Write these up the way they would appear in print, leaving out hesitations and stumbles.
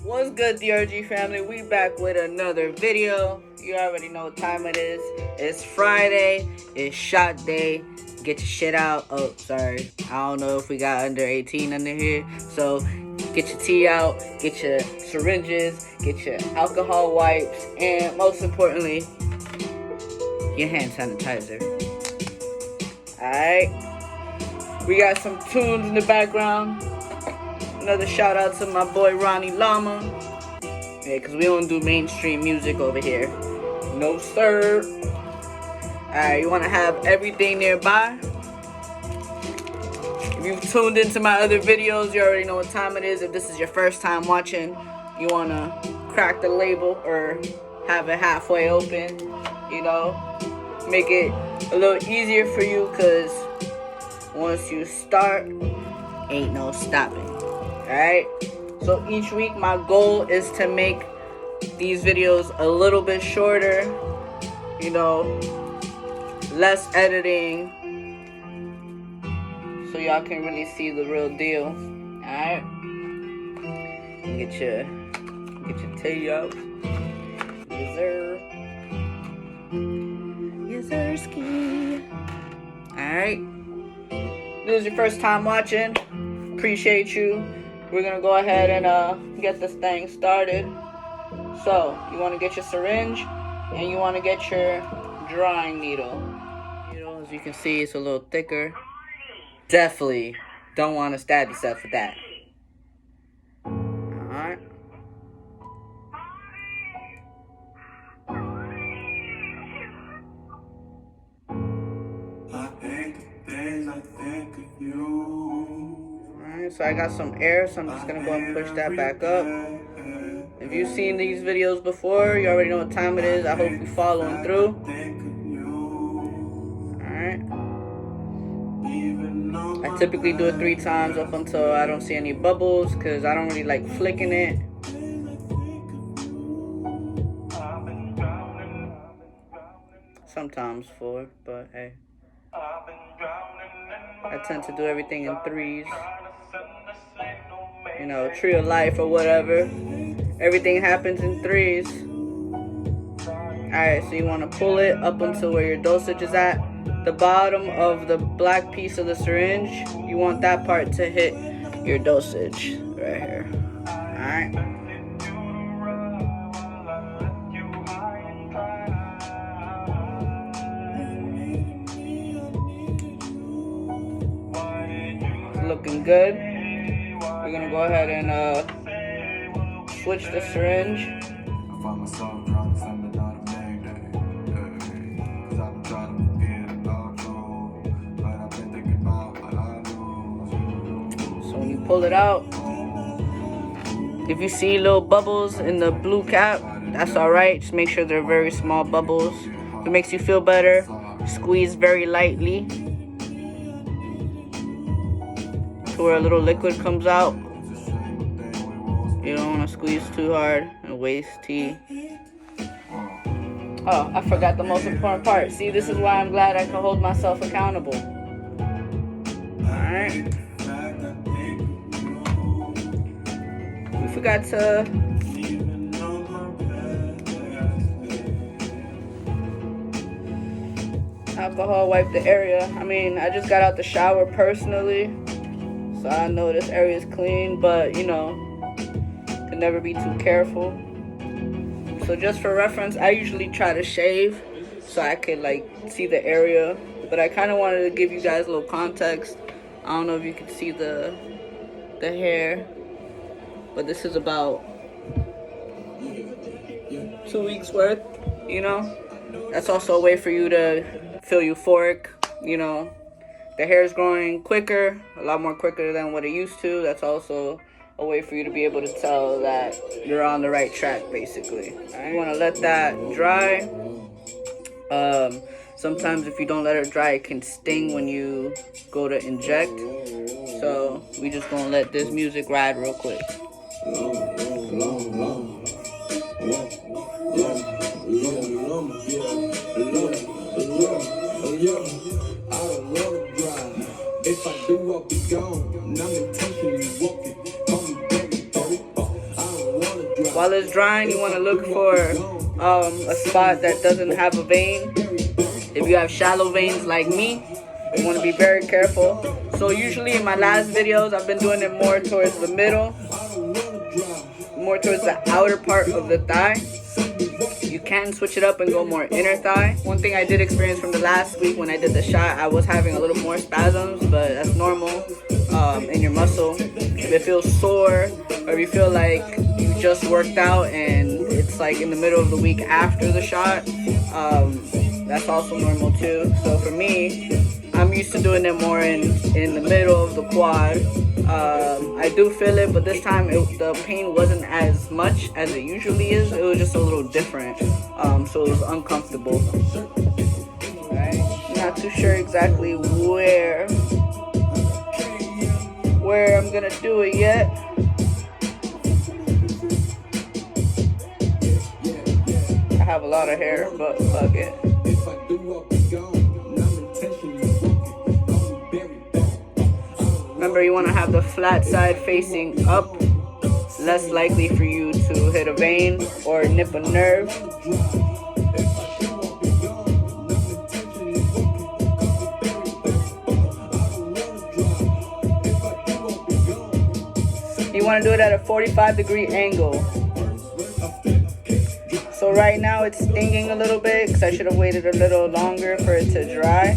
What's good, DRG family? We back with another video. You already know what time it is. It's Friday. It's shot day. Get your shit out. Oh, sorry. I don't know if we got under 18 under here. So get your tea out. Get your syringes. Get your alcohol wipes. And most importantly, your hand sanitizer. Alright. We got some tunes in the background. Another shout out to my boy Ronnie Llama. Yeah, because we don't do mainstream music over here. No, sir. Alright, you want to have everything nearby. If you've tuned into my other videos, you already know what time it is. If this is your first time watching, you want to crack the label or have it halfway open. You know, make it a little easier for you because once you start, ain't no stopping. Alright, so each week my goal is to make these videos a little bit shorter, you know, less editing, so y'all can really see the real deal. Alright, get your tea out. Yes sir. Yes sir, ski. Alright, this is your first time watching, appreciate you. We're gonna go ahead and get this thing started. So you want to get your syringe and you want to get your drawing needle. As you can see, it's a little thicker. Definitely don't want to stab yourself with that. Alright. So I got some air, so I'm just going to go and push that back up. If you've seen these videos before, you already know what time it is. I hope you're following through. Alright. I typically do it 3 times up until I don't see any bubbles, because I don't really like flicking it. Sometimes 4, but hey. I tend to do everything in 3s. You know, tree of life or whatever. Everything happens in 3s. Alright, so you want to pull it up until where your dosage is at. The bottom of the black piece of the syringe, you want that part to hit your dosage right here. Alright. Looking good. We're gonna go ahead and switch the syringe. So when you pull it out, if you see little bubbles in the blue cap, that's alright. Just make sure they're very small bubbles. If it makes you feel better, squeeze very lightly to where a little liquid comes out. You don't want to squeeze too hard and waste tea. Oh, I forgot the most important part. See, this is why I'm glad I can hold myself accountable. Alright. We forgot to alcohol wipe the area. I mean, I just got out the shower personally, so I know this area is clean, but you know, can never be too careful. So just for reference, I usually try to shave so I could like see the area, but I kind of wanted to give you guys a little context. I don't know if you can see the hair, but this is about 2 weeks worth, you know. That's also a way for you to feel euphoric, you know. The hair is growing quicker, a lot more quicker than what it used to. That's also a way for you to be able to tell that you're on the right track, basically. Right? You want to let that dry. Sometimes if you don't let it dry, it can sting when you go to inject. So we just gonna let this music ride real quick. If I do, I'll be gone. And I'm intentionally walking. Call me baby, baby. I don't wanna While it's drying, you want to look for a spot that doesn't have a vein. If you have shallow veins like me, you want to be very careful. So usually in my last videos, I've been doing it more towards the middle, more towards the outer part of the thigh. You can switch it up and go more inner thigh. One thing I did experience from the last week when I did the shot, I was having a little more spasms, but that's normal in your muscle. If it feels sore, or if you feel like you just worked out and it's like in the middle of the week after the shot, that's also normal too. So for me, I'm used to doing it more in the middle of the quad. I do feel it, but this time the pain wasn't as much as it usually is. It was just a little different, so it was uncomfortable. Alright, not too sure exactly where I'm gonna do it yet. I have a lot of hair, but fuck it. Remember, you want to have the flat side facing up. Less likely for you to hit a vein or nip a nerve. You want to do it at a 45-degree angle. So right now it's stinging a little bit because I should have waited a little longer for it to dry.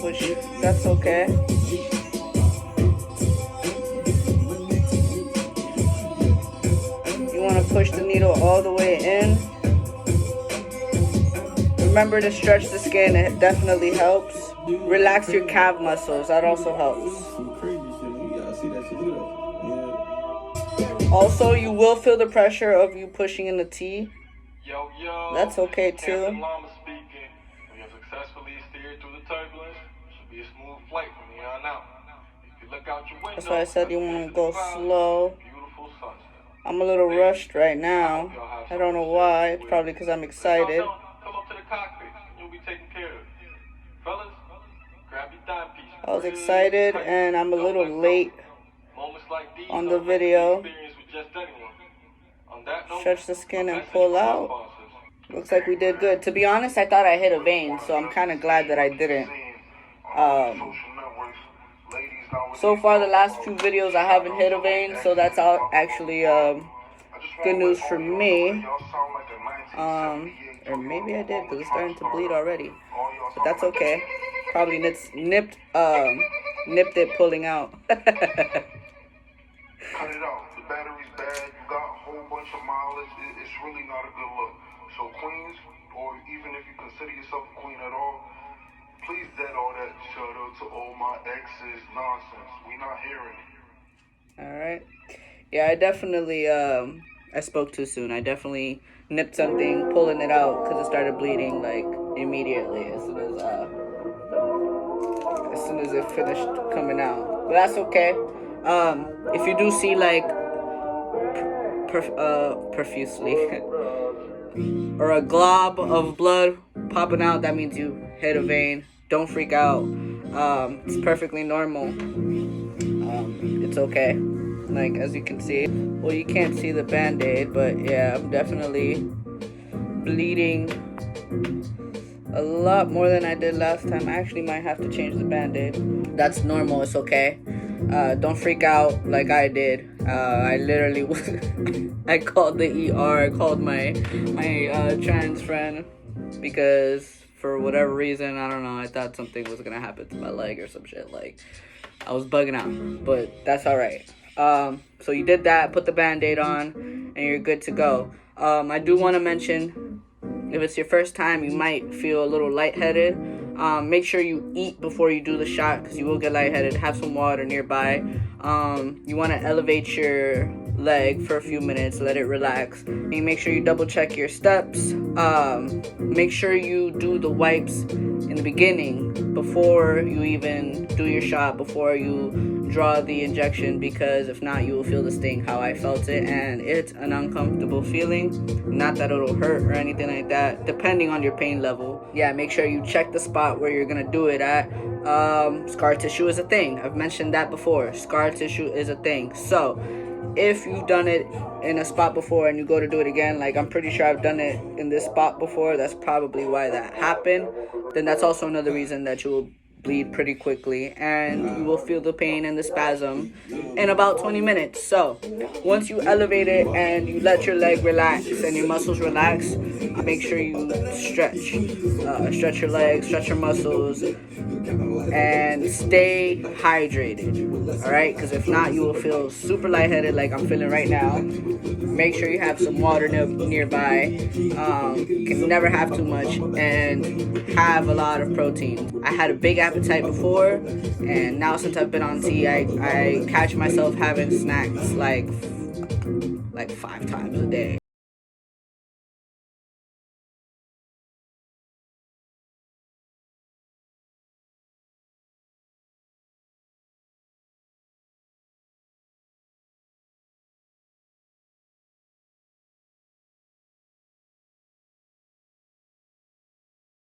Which, that's okay. You want to push the needle all the way in. Remember to stretch the skin, it definitely helps. Relax your calf muscles, that also helps. Also, you will feel the pressure of you pushing in the T. That's okay too. That's why I said you want to go slow. I'm a little rushed right now. I don't know why. It's probably because I'm excited. I was excited and I'm a little late on the video. Stretch the skin and pull out. Looks like we did good. To be honest, I thought I hit a vein, so I'm kind of glad that I didn't. So far, the last few videos, I haven't hit a vein, so that's actually good news for me. Or maybe I did, because it's starting to bleed already. But that's okay. Probably nipped it pulling out. Cut it out. The battery's bad. You got a whole bunch of mileage. It's really not a good look. So queens, or even if you consider yourself a queen at all, please dead all that shout out to all my exes nonsense. We not hearing it. Alright. Yeah, I definitely, I spoke too soon. I definitely nipped something, pulling it out, because it started bleeding, like, immediately as soon as it finished coming out. But that's okay. If you do see, like, profusely, or a glob of blood popping out, that means you hit a vein. Don't freak out. It's perfectly normal. It's okay. Like, as you can see. Well, you can't see the band-aid, but yeah, I'm definitely bleeding a lot more than I did last time. I actually might have to change the band-aid. That's normal. It's okay. Don't freak out like I did. I literally I called the ER. I called my trans friend because for whatever reason, I don't know, I thought something was gonna happen to my leg or some shit. Like, I was bugging out, but that's all right. So you did that, put the band-aid on, and you're good to go. I do want to mention, if it's your first time, you might feel a little lightheaded. Make sure you eat before you do the shot, because you will get lightheaded. Have some water nearby. You want to elevate your leg for a few minutes, let it relax. And make sure you double check your steps. Make sure you do the wipes in the beginning. before you even do your shot, before you draw the injection, because if not, you will feel the sting how I felt it, and it's an uncomfortable feeling. Not that it'll hurt or anything like that, depending on your pain level. Yeah, make sure you check the spot where you're gonna do it at. Scar tissue is a thing. I've mentioned that before. Scar tissue is a thing. So if you've done it in a spot before and you go to do it again, like I'm pretty sure I've done it in this spot before, that's probably why that happened, then that's also another reason that you will bleed pretty quickly and you will feel the pain and the spasm in about 20 minutes. So once you elevate it and you let your leg relax and your muscles relax, make sure you stretch your legs, stretch your muscles, and stay hydrated. All right, because if not, you will feel super lightheaded like I'm feeling right now. Make sure you have some water nearby. Can never have too much, and have a lot of protein. I had a big appetite before, and now since I've been on T, I catch myself having snacks like 5 times a day.